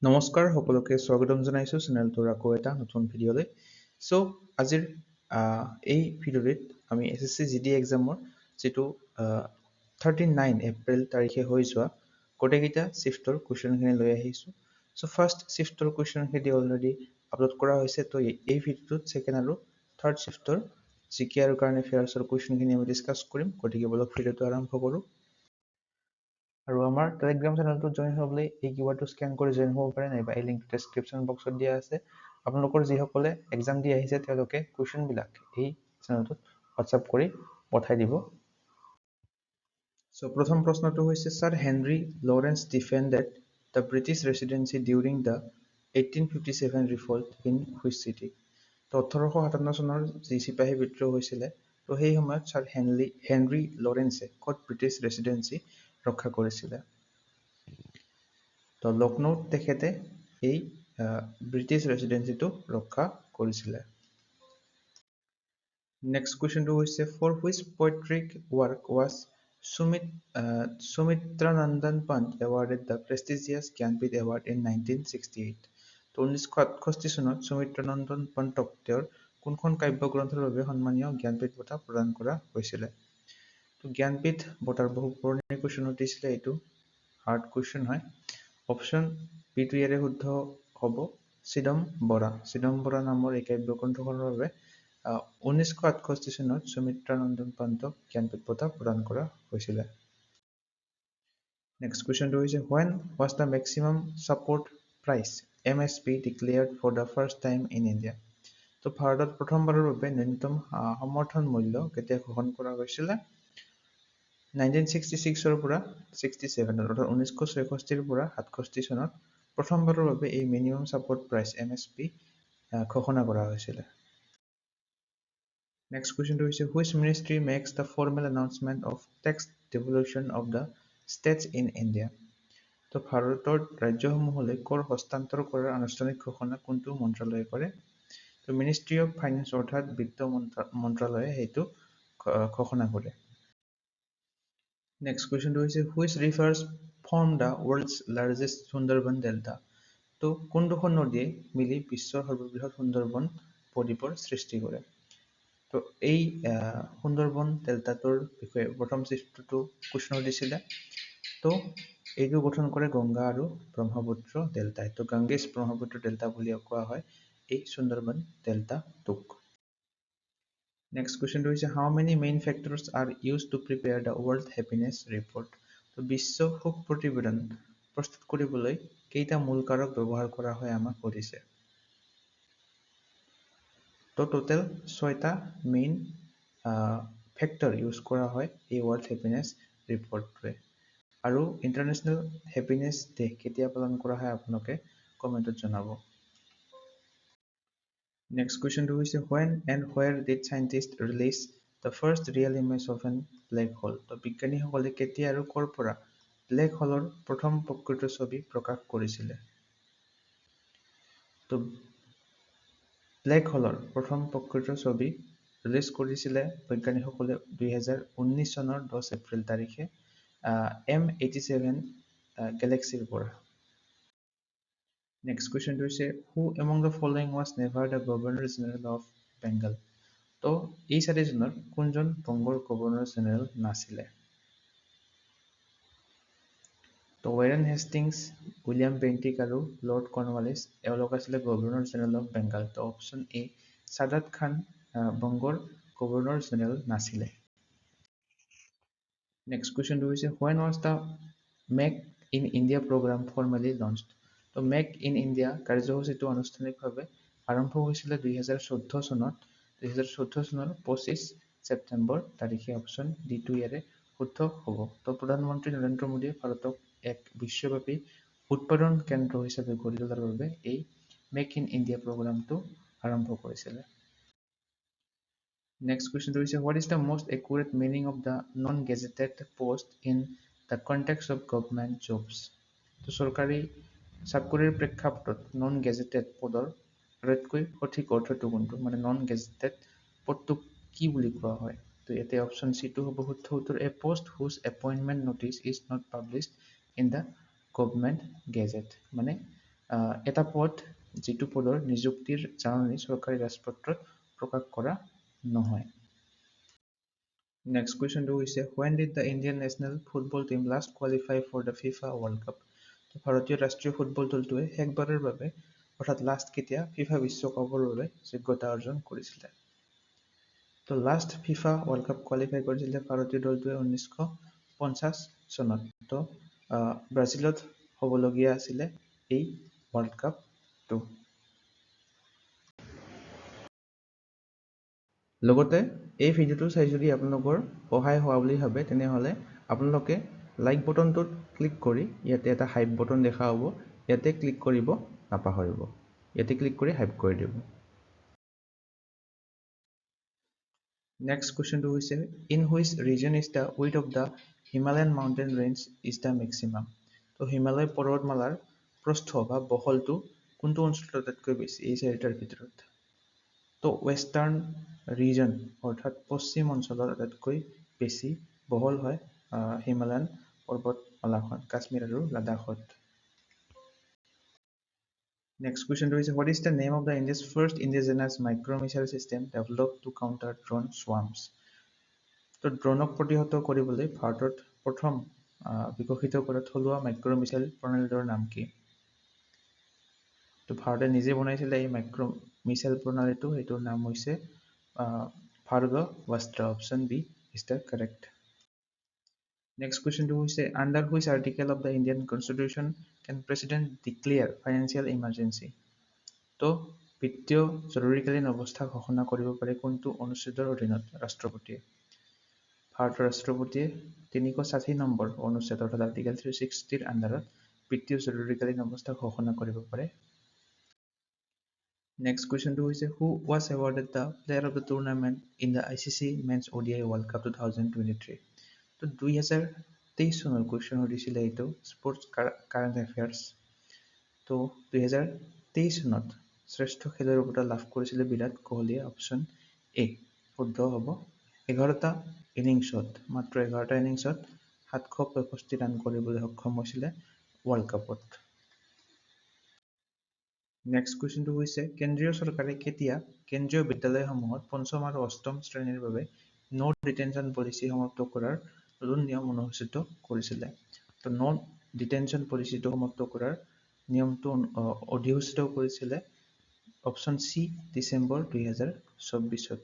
নমস্কাৰ সকলোকে স্বাগতম জনাইছোঁ চেনেলটোৰ আকৌ এটা নতুন ভিডিঅ'লৈ। আজিৰ এই ভিডিঅ'টিত আমি SSC GD এক্সামৰ যিটো 39 এপ্ৰিল তাৰিখে হৈ যোৱা গোটেইকেইটা শিফ্টৰ কুৱেশ্যনখিনি লৈ আহিছোঁ। ফাৰ্ষ্ট শিফ্টৰ কুৱেশ্যনখিনি অলৰেডি আপলোড কৰা হৈছে। তো এই ভিডিঅ'টোত ছেকেণ্ড আৰু থাৰ্ড শিফ্টৰ জিকে আৰু কাৰেণ্ট এফেয়াৰ্ছৰ কুৱেশ্যনখিনি আমি ডিছকাছ কৰিম। গতিকে বলক ভিডিঅ'টো আৰম্ভ কৰোঁ। আৰু আমাৰ টেলিগ্ৰাম চেনেলটোত জইন হ'বলৈ এই কিউআৰটো স্কেন কৰি জইন হ'ব পাৰে, নাইবা এই লিংকটো ডেছক্ৰিপশ্যন বক্সত দিয়া আছে। আপোনালোকৰ যিসকলে এক্সাম দি আহিছে তেওঁলোকে কুৱেশ্যনবিলাক এই চেনেলটোত হোৱাটছআপ কৰি পঠাই দিব। প্ৰথম প্ৰশ্নটো হৈছে, sir Henry Lawrence defended the British residency during the 1857 revolt in which city? তো 1857 চনৰ যি চিপাহী বিদ্ৰোহ হৈছিলে, তো সেই সময়ত ছাৰ হেনৰী লৰেন্সে ক'ত ব্ৰিটিছ ৰেচিডেন্সি ৰক্ষা কৰিছিলে? তো লক্ষ্ণৌত তেখেতে এই ব্ৰিটিছ ৰেচিডেন্সিটো ৰক্ষা কৰিছিলে। নেক্সট কুৱেশ্যনটো হৈছে, for which poetic work was Sumitranandan Pant awarded the prestigious Jnanpith award in 1968? তো 1968 চনত সুমিত্ৰানন্দন পন্তক তেওঁৰ কোনখন কাব্যগ্ৰন্থৰ বাবে সন্মানীয় জ্ঞানপীঠ বঁটা প্ৰদান কৰা হৈছিলে? তো জ্ঞানপীঠ বঁটাৰ বহু পুৰণি কুৱেশ্যন দিছিলে, এইটো হাৰ্ড কুৱেশ্যন হয়। অপশ্যন বিটো ইয়াৰে শুদ্ধ হ'ব, চিদম্বৰা নামৰ এই কাব্যগ্ৰন্থখনৰ বাবে 1968 চনত সুমিত্ৰানন্দন পন্তক জ্ঞানপীঠ বঁটা প্ৰদান কৰা হৈছিলে। নেক্সট কুৱেশ্যনটো হৈছে, when was the maximum support price MSP declared for the first time in India? তো ভাৰতত প্ৰথমবাৰৰ বাবে ন্যূনতম সমৰ্থন মূল্য কেতিয়া ঘোষণা কৰা হৈছিলে? 1966 পৰা 67, অৰ্থাৎ 1966 পৰা 67 চনত প্ৰথমবাৰৰ বাবে এই মিনিমাম ছাপৰ্ট প্ৰাইচ MSP ঘোষণা কৰা হৈছিলে। নেক্সট কুৱেশ্যনটো হৈছে, which ministry makes the formal announcement of tax devolution of the states in India? তো ভাৰতৰ ৰাজ্যসমূহলৈ কৰ হস্তান্তৰ কৰাৰ আনুষ্ঠানিক ঘোষণা কোনটো মন্ত্ৰালয়ে কৰে? তো মিনিষ্ট্ৰী অফ ফাইনেন্স অৰ্থাৎ বিত্ত মন্ত্ৰালয়ে সেইটো ঘোষণা কৰে। নেক্সট কুৱেশ্যনটো হৈছে, which reverse form the world's largest Sundarban delta? তো কোনডোখৰ নদীয়ে মিলি বিশ্বৰ সৰ্ববৃহৎ সুন্দৰবন বদ্বীপৰ সৃষ্টি কৰে? তো এই সুন্দৰবন ডেল্টাটোৰ বিষয়ে প্ৰথম শিফ্টটো কুৱেশ্যন দিছিলে। তো এইটো গঠন কৰে গংগা আৰু ব্ৰহ্মপুত্ৰ ডেল্টাই। তো গাংগেছ ব্ৰহ্মপুত্ৰ ডেল্টা বুলি কোৱা হয় এই সুন্দৰবন ডেল্টাটোক। নেক্সট কুৱেশ্যনটো হৈছে, how many main factors are use to prepare the world happiness report? তো বিশ্ব সুখ প্ৰতিবেদন প্ৰস্তুত কৰিবলৈ কেইটা মূল কাৰক ব্যৱহাৰ কৰা হয় আমাক সুধিছে। তো টোটেল 6টা মেইন ফেক্টৰ ইউজ কৰা হয় এই ৱৰ্ল্ড হেপিনেছ ৰিপৰ্টটোৱে। আৰু ইণ্টাৰনেশ্যনেল হেপিনেছ ডে কেতিয়া পালন কৰা হয় আপোনালোকে কমেণ্টত জনাব। নেক্সট কুৱেশ্যনটো হৈছে, when and where did scientists release the first real image of an black hole? তো বিজ্ঞানীসকলে কেতিয়া আৰু ক'ৰ পৰা ব্লেক হোলৰ প্ৰথম প্ৰকৃত ছবি প্ৰকাশ কৰিছিলে? তো ব্লেক হোলৰ প্ৰথম প্ৰকৃত ছবি ৰিলিজ কৰিছিলে বৈজ্ঞানিকসকলে 2019 চনৰ 10 এপ্ৰিল তাৰিখে M87 গেলেক্সিৰ পৰা। নেক্সট কুৱেশ্যনটো হৈছে, who among the following was never the governor general of Bengal? তো এই চাৰিজনৰ কোনজন বংগৰ গভৰ্ণৰ জেনেৰেল নাছিলে? তো ৱেৰেন হেষ্টিংছ, উইলিয়াম বেণ্টিক আৰু লৰ্ড কৰ্ণৱালিছ এওঁলোক আছিলে গভৰ্ণৰ জেনেৰেল অফ বেংগল। তো অপশ্যন এ ছাদাত খান বংগৰ গভৰ্ণৰ জেনেৰেল নাছিলে। নেক্সট কুৱেশ্যনটো হৈছে, when was the make in India programme formally launched? তো মেক ইন ইণ্ডিয়া কাৰ্যসূচীটো আনুষ্ঠানিকভাৱে আৰম্ভ হৈছিলে 2014 চনত। 2014 চনৰ 25 ছেপ্টেম্বৰ তাৰিখে। অপশ্যন ডিটো ইয়াৰে শুদ্ধ হ'ব। তো প্ৰধানমন্ত্ৰী নৰেন্দ্ৰ মোদীয়ে ভাৰতক এক বিশ্বব্যাপী উৎপাদন কেন্দ্ৰ হিচাপে গঢ়ি তোলাৰ বাবে এই মেক ইন ইণ্ডিয়া প্ৰগ্ৰামটো আৰম্ভ কৰিছিলে। নেক্সট কুৱেশ্যনটো হৈছে, what is the most accurate meaning of the non gazetted post in the context of government jobs? তো চৰকাৰী চাকৰিৰ প্ৰেক্ষাপটত নন গেজেটেড পদৰ আটাইতকৈ সঠিক অৰ্থটো কোনটো? মানে নন গেজেটেড পদটোক কি বুলি কোৱা হয়? তো ইয়াতে অপশ্যন চিটো হ'ব শুদ্ধ উত্তৰ, a post whose appointment notice is not published in the government gazette. মানে এটা পদ যিটো পদৰ নিযুক্তিৰ জাননী চৰকাৰী ৰাজপত্ৰত প্ৰকাশ কৰা নহয়। নেক্সট কুৱেশ্যনটো হৈছে when did the Indian national football team last qualify for the FIFA World Cup? ভাৰতীয় ৰাষ্ট্ৰীয় ফুটবল দলটোৱে শেষবাৰৰ বাবে অৰ্থাৎ লাষ্ট কেতিয়া ফিফা বিশ্বকাপৰ বাবে যোগ্যতা অৰ্জন কৰিছিলে? তো last FIFA world cup qualify কৰিছিলে ভাৰতীয় দলটোৱে 1950 চনত। তো ব্ৰাজিলত হ'বলগীয়া আছিলে এই ৱৰ্ল্ড কাপটো। লগতে এই ভিডিঅ'টো চাই যদি আপোনালোকৰ সহায় হোৱা বুলি ভাবে তেনেহ'লে আপোনালোকে লাইক বটনটোত ক্লিক কৰি ইয়াতে এটা হাইপ বটন দেখা হ'ব, ইয়াতে ক্লিক কৰিব নাপাহৰিব। ইয়াতে ক্লিক কৰি হাইপ কৰি দিব। নেক্সট কুৱেশ্যনটো হৈছে in which region is the width of the Himalayan mountain range is the maximum? তো হিমালয় পৰ্বতমালাৰ প্ৰস্থ বা বহলটো কোনটো অঞ্চলত আটাইতকৈ বেছি এই চাৰিটাৰ ভিতৰত? তো ৱেষ্টাৰ্ণ ৰিজন অৰ্থাৎ পশ্চিম অঞ্চলত আটাইতকৈ বেছি বহল হয় হিমালয়ান পৰ্বতমালাখন কাশ্মীৰ আৰু লাডাখত। নেক্সট কুৱেশ্যনটো হৈছে what is the name of the India's first indigenous micro' missile system develop to counter drone swarms? তো ড্ৰোনক প্ৰতিহত কৰিবলৈ ভাৰতত প্ৰথম বিকশিত কৰা থলুৱা মাইক্ৰ' মিছাইল প্ৰণালীটোৰ নাম কি? তো ভাৰতে নিজে বনাইছিলে এই মাইক্ৰ' মিছাইল প্ৰণালীটো, সেইটোৰ নাম হৈছে Bhargavastra. Option B is the correct. Next কুৱেশ্যনটো হৈছে under which article of the Indian constitution can president declare financial emergency? তো বিত্তীয় জৰুৰীকালীন অৱস্থা ঘোষণা কৰিব পাৰে কোনটো অনুচ্ছেদৰ অধীনত ৰাষ্ট্ৰপতিয়ে? ভাৰতৰ ৰাষ্ট্ৰপতিয়ে 360 নম্বৰ অনুচ্ছেদ অৰ্থাৎ আৰ্টিকেল 360ৰ আণ্ডাৰত বিত্তীয় জৰুৰীকালীন অৱস্থা ঘোষণা কৰিব পাৰে। নেক্সট কুৱেশ্যনটো হৈছে who was awarded the player of the tournament in the ICC men's ODI world cup 2023? তো 2023 চনৰ কুৱেশ্যন সুধিছিলে এইটো স্পৰ্টছ কাৰেণ্ট এফেয়াৰ্ছ। তো 2023 চনত শ্ৰেষ্ঠ খেলুৱৈৰ বঁটা লাভ কৰিছিলে বিৰাট কোহলীয়ে। অপশ্যন এ শুদ্ধ হ'ব। 11টা ইনিংছত মাত্ৰ 11টা ইনিংছত 765 ৰান কৰিবলৈ সক্ষম হৈছিলে ৱৰ্ল্ড কাপত। নেক্সট কুৱেশ্যনটো হৈছে কেন্দ্ৰীয় চৰকাৰে কেতিয়া কেন্দ্ৰীয় বিদ্যালয়সমূহত পঞ্চম আৰু অষ্টম শ্ৰেণীৰ বাবে ন' ডিটেনশ্যন পলিচি সমাপ্ত কৰাৰ নতুন নিয়ম অনুসূচিত কৰিছিলে? তো ন' ডিটেনশ্যন পলিচিটো সমাপ্ত কৰাৰ নিয়মটো অধিসূচিত কৰিছিলে অপশ্যন চি ডিচেম্বৰ 2024ত।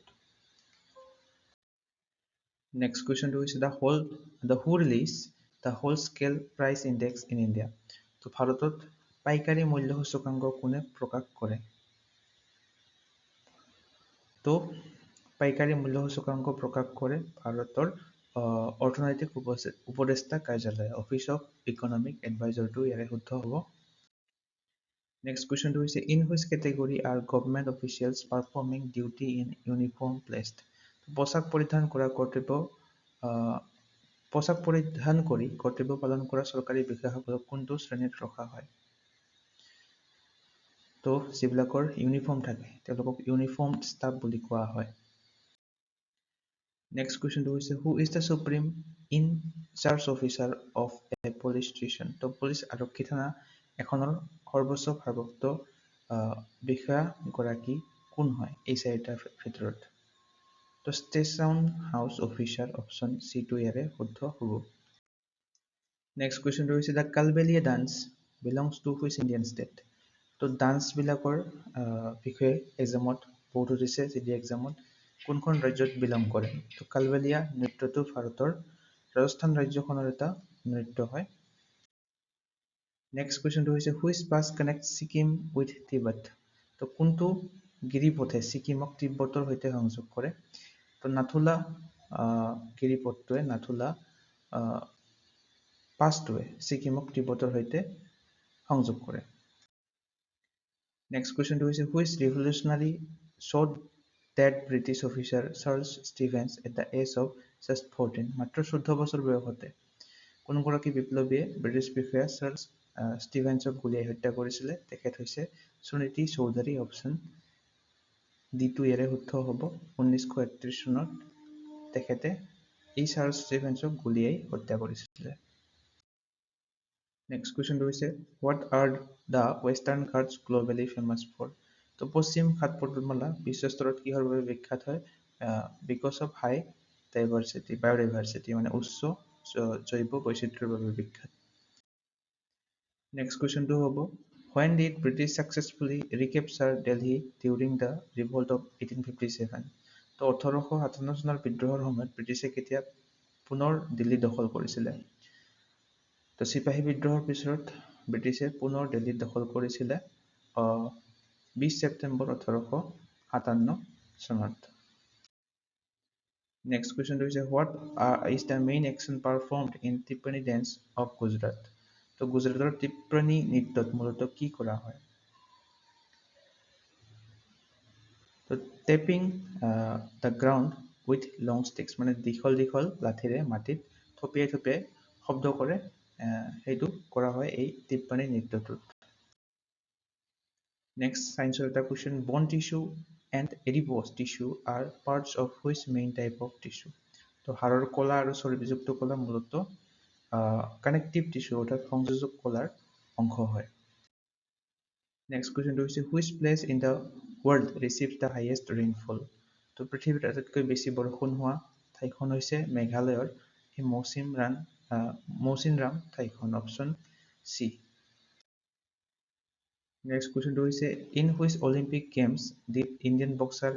নেক্সট কুৱেশ্যনটো হৈছে the who release the wholesale price index in India? তো ভাৰতত পাইকাৰী মূল্য সূচকাংক কোনে প্ৰকাশ কৰে? তো পাইকাৰী মূল্য সূচকাংক প্ৰকাশ কৰে ভাৰতৰ অৰ্থনৈতিক উপদেষ্টা কাৰ্যালয়, অফিচ অফ ইকনমিক এডভাইজৰটো ইয়াৰে শুদ্ধ হ'ব। নেক্সট কুৱেশ্যনটো হৈছে in which category R government officials performing duty in uniform placed? পোচাক পৰিধান কৰি কৰ্তব্য পালন কৰা চৰকাৰী বিষয়াসকলক কোনটো শ্ৰেণীত ৰখা হয়? তো যিবিলাকৰ ইউনিফৰ্ম থাকে তেওঁলোকক ইউনিফৰ্ম ষ্টাফ বুলি কোৱা হয়। নেক্সট কুৱেশ্যনটো হৈছে who is the supreme incharge officer of a police station? তো পুলিচ আৰক্ষী থানা এখনৰ সৰ্বোচ্চ ভাৰপ্ৰাপ্ত বিষয়াগৰাকী কোন হয় এই চাৰিটাৰ ভিতৰত? তো ষ্টেচন হাউচ অফিচাৰ। অপশ্যন চিটো ইয়াৰে শুদ্ধ হ'ব। নেক্সট কুৱেশ্যনটো হৈছে the Kalbelia dance belongs two which Indian state? তো ডান্সবিলাকৰ বিষয়ে এক্সামত বহুত সুধিছে CD এক্সামত কোনখন ৰাজ্যত বিলং কৰে? তো কালবেলিয়া নৃত্যটো ভাৰতৰ ৰাজস্থান ৰাজ্যখনৰ এটা নৃত্য হয়। নেক্সট কুৱেশ্যনটো হৈছে which pass connect Sikkim with Tibet? তো কোনটো গিৰিপথে ছিকিমক তিব্বতৰ সৈতে সংযোগ কৰে? তো নাথুলা গিৰিপথটোৱে পাছটোৱে ছিকিমক তিব্বতৰ সৈতে সংযোগ কৰে। নেক্সট কুৱেশ্যনটো হৈছে which revolutionary shot dead British officer Charles Stevens at the age of just 14? মাত্ৰ 14 বছৰ বয়সতে কোনগৰাকী বিপ্লৱীয়ে ব্ৰিটিছ বিষয়া চাৰ্লছ ষ্টিভেন্সক গুলীয়াই হত্যা কৰিছিলে? তেখেত হৈছে সুনীতি চৌধুৰী। অপশ্যন ডিটো ইয়াৰে শুদ্ধ হ'ব। 1931 চনত তেখেতে এই চাৰ্লছ ষ্টিভেন্সক গুলীয়াই হত্যা কৰিছিলে। নেক্সট কুৱেশ্যনটো হৈছে what are the western Ghats globally famous for? তো পশ্চিম ঘাট পৰ্বতমালা বিশ্ব স্তৰত কিহৰ বাবে বিখ্যাত হয়? Because of high diversity, biodiversity, মানে উচ্চ জৈৱ বৈচিত্ৰ্যৰ বাবে বিখ্যাত। নেক্সট কুৱেশ্যনটো হ'ব when did British successfully recapture Delhi during the revolt of 1857? তো 1857 চনৰ বিদ্ৰোহৰ সময়ত ব্ৰিটিছে কেতিয়া পুনৰ দিল্লী দখল কৰিছিলে? তো চিপাহী বিদ্ৰোহৰ পিছত ব্ৰিটিছে পুনৰ দিল্লী দখল কৰিছিলে 20 ছেপ্টেম্বৰ 1857 চনত। নেক্সট কুৱেশ্যনটো হৈছে what is the main action performed in Tippani dance of Gujarat? তো গুজৰাটৰ টিপ্পনী নৃত্যত মূলতঃ কি কৰা হয়? তো tapping the ground with long sticks, মানে দীঘল দীঘল লাঠিৰে মাটিত থপিয়াই থপিয়াই শব্দ কৰে, সেইটো কৰা হয় এই টিপ্পনী নৃত্যটোত। নেক্সট চাইন্সৰ এটা কুৱেশ্যন বন tissue and adipose tissue R parts of which main type of tissue? তো হাড়ৰ কলা আৰু চৰ্বিযুক্ত কলা মূলতঃ কানেক্টিভ টিস্যু অৰ্থাৎ সংযোজক কলাৰ অংশ হয়। নেক্সট কুৱেশ্যনটো হৈছে which place in the world receives the highest rainfall? তো পৃথিৱীত আটাইতকৈ বেছি বৰষুণ হোৱা ঠাইখন হৈছে মেঘালয়ৰ এই মৌচিনৰাম ঠাইখন, অপশ্যন চি। নেক্সট কুৱেশ্যনটো হৈছে in which Olympic games did Indian boxer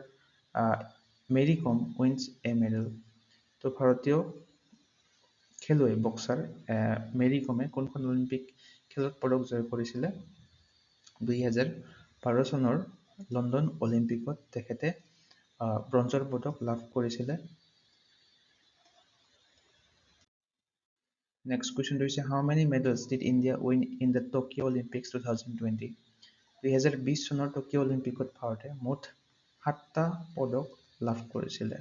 Mary Kom wins a medal? তো ভাৰতীয় খেলুৱৈ বক্সাৰ মেৰী কমে কোনখন অলিম্পিক খেলত পদক জয় কৰিছিলে? 2012 চনৰ লণ্ডন অলিম্পিকত তেখেতে ব্ৰঞ্জৰ পদক লাভ কৰিছিলে। নেক্সট কুৱেশ্যনটো হৈছে how many medals did India win in the Tokyo' Olympics 2020? 2020 চনৰ টকিঅ' অলিম্পিকত ভাৰতে মুঠ 7টা পদক লাভ কৰিছিলে।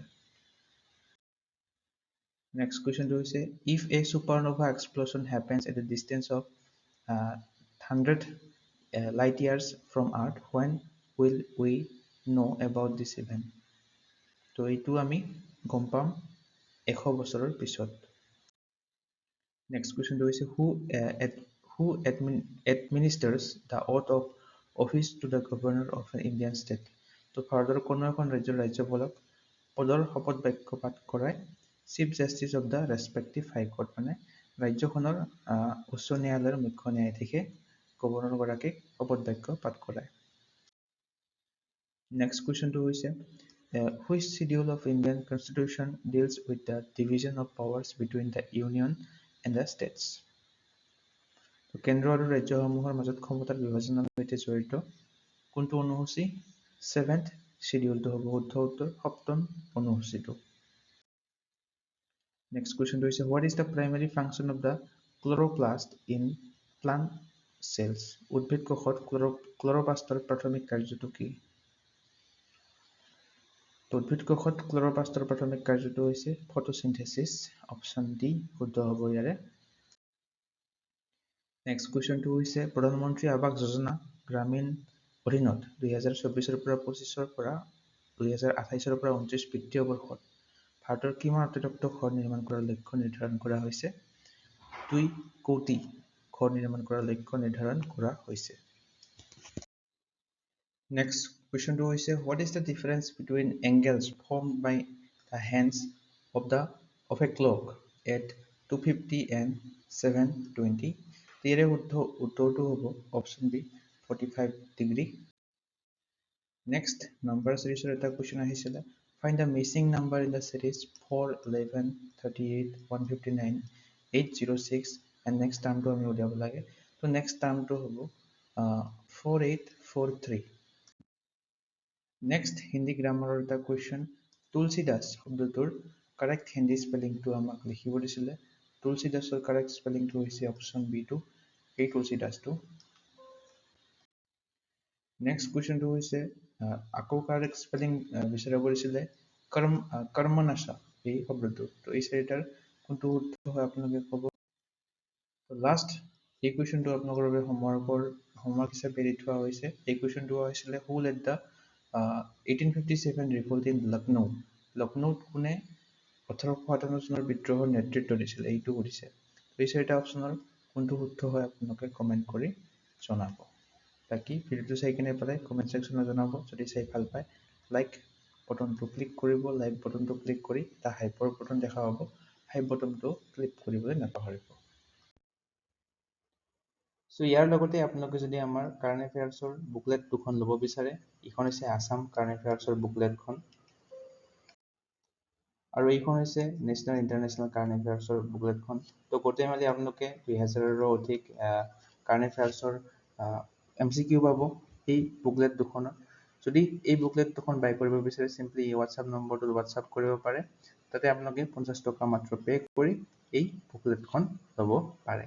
নেক্সট কুৱেশ্যনটো হৈছে if a supernova explosion happens at a distance of 100 light years from Earth, when will we know about this event? তো এইটো আমি গম পাম 100 বছৰৰ পিছত। নেক্সট কুৱেশ্যনটো হৈছে who administers the oath of office to the governor of an Indian state? তো ভাৰতৰ কোনো এখন ৰাজ্যৰ ৰাজ্যপালক পদৰ শপত বাক্য পাঠ কৰাই chief justice of the respective high court, মানে ৰাজ্যখনৰ উচ্চ ন্যায়ালয়ৰ মুখ্য ন্যায়াধীশে গভৰ্ণৰগৰাকীক শপত বাক্য পাঠ কৰায়। নেক্সট কুৱেশ্যনটো হৈছে which schedule of Indian constitution deals with the division of powers between the union and the states? কেন্দ্ৰ আৰু ৰাজ্যসমূহৰ মাজত ক্ষমতাৰ বিভাজনৰ সৈতে জড়িত কোনটো অনুসূচী? 7th শিডিউলটো হ'ব শুদ্ধ উত্তৰ, 7ম অনুসূচীটো। নেক্সট কুৱেশ্যনটো হৈছে what is the primary function of the chloroplast in plant cells? উদ্ভিদ কোষত ক্ল'ৰ'প্লাষ্টৰ প্ৰাথমিক কাৰ্যটো কি? উদ্ভিদ কোষত ক্ল'ৰ'প্লাষ্টৰ প্ৰাথমিক কাৰ্যটো হৈছে ফটোচিনথেচিছ, অপশ্যন ডি শুদ্ধ হ'ব ইয়াৰে। নেক্সট কুৱেশ্যনটো হৈছে প্ৰধানমন্ত্ৰী আৱাস যোজনা গ্ৰামীণ অধীনত 2024 পৰা 25 পৰা 2028 পৰা 29 বিত্তীয় বৰ্ষত ভাৰতৰ কিমান অতিৰিক্ত ঘৰ নিৰ্মাণ কৰাৰ লক্ষ্য নিৰ্ধাৰণ কৰা হৈছে? 2 কোটি ঘৰ নিৰ্মাণ কৰাৰ লক্ষ্য নিৰ্ধাৰণ কৰা হৈছে। নেক্সট কুৱেশ্যনটো হৈছে what is the difference between angles formed by the hands of a clock at 250 and 720? ইয়াৰে শুদ্ধ উত্তৰটো হ'ব option B 45 degree. Next number চিৰিজৰ এটা কুৱেশ্যন আহিছিলে find the missing number in the series 4, 11, 38, 159, 806 and next টাৰ্মটো আমি উলিয়াব লাগে। তো নেক্সট টাৰ্মটো হ'ব 4843। নেক্সট হিন্দী গ্ৰামাৰৰ এটা কুৱেশ্যন তুলসীদাস শব্দটোৰ কাৰেক্ট হিন্দী স্পেলিংটো আমাক লিখিব দিছিলে। তুলসীদাসৰ কাৰেক্ট স্পেলিংটো হৈছে অপশ্যন বি2, এই তুলসীদাসটো। নেক্সট কুৱেশ্যনটো হৈছে আকৌ কাৰেক্ট স্পেলিং বিচাৰিব দিছিলে কৰ্মনাশা এই শব্দটো। তো এই চাৰিটাৰ কোনটো শুদ্ধ হয় আপোনালোকে ক'ব। লাষ্ট এই কুৱেশ্যনটো আপোনালোকৰ বাবে হোমৱৰ্ক হিচাপে দি থোৱা হৈছে। এই কুৱেশ্যনটো হৈছিলে who led the 1857 revolt in Lucknow? লক্ষ্ণৌত কোনে 1857 চনৰ বিদ্ৰোহৰ নেতৃত্ব দিছিল এইটো সুধিছে। এই চাৰিটা অপশ্যনৰ কোনটো শুদ্ধ হয় আপোনালোকে কমেণ্ট কৰি জনাব। বাকী ভিডিঅ'টো চাই কিনে পালে কমেণ্ট ছেকশ্যনত জনাব। যদি চাই ভাল পায় লাইক বটনটো ক্লিক কৰিব। লাইক বটনটো ক্লিক কৰি এটা হাইপৰ বটন দেখা পাব, হাইপ বটনটো ক্লিক কৰিবলৈ নাপাহৰিব। চ' ইয়াৰ লগতে আপোনালোকে যদি আমাৰ কাৰেণ্ট এফেয়াৰ্ছৰ বুকলেট দুখন ল'ব বিচাৰে, এইখন হৈছে আছাম কাৰেণ্ট এফেয়াৰ্ছৰ বুকলেটখন আৰু এইখন হৈছে নেশ্যনেল ইণ্টাৰনেশ্যনেল কাৰেণ্ট এফেয়াৰ্ছৰ বুকলেটখন। তো গোটেই মেলি আপোনালোকে 2000ৰো অধিক কাৰেণ্ট এফেয়াৰ্ছৰ MCQ পাব এই বুকলেট দুখনত। যদি এই বুকলেট দুখন বাই কৰিব বিচাৰে চিম্পলি এই হোৱাটছআপ নম্বৰটোত হোৱাটছআপ কৰিব পাৰে। তাতে আপোনালোকে 50 টকা মাত্ৰ পে' কৰি এই বুকলেটখন ল'ব পাৰে।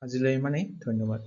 আজিলৈ ইমানেই, ধন্যবাদ।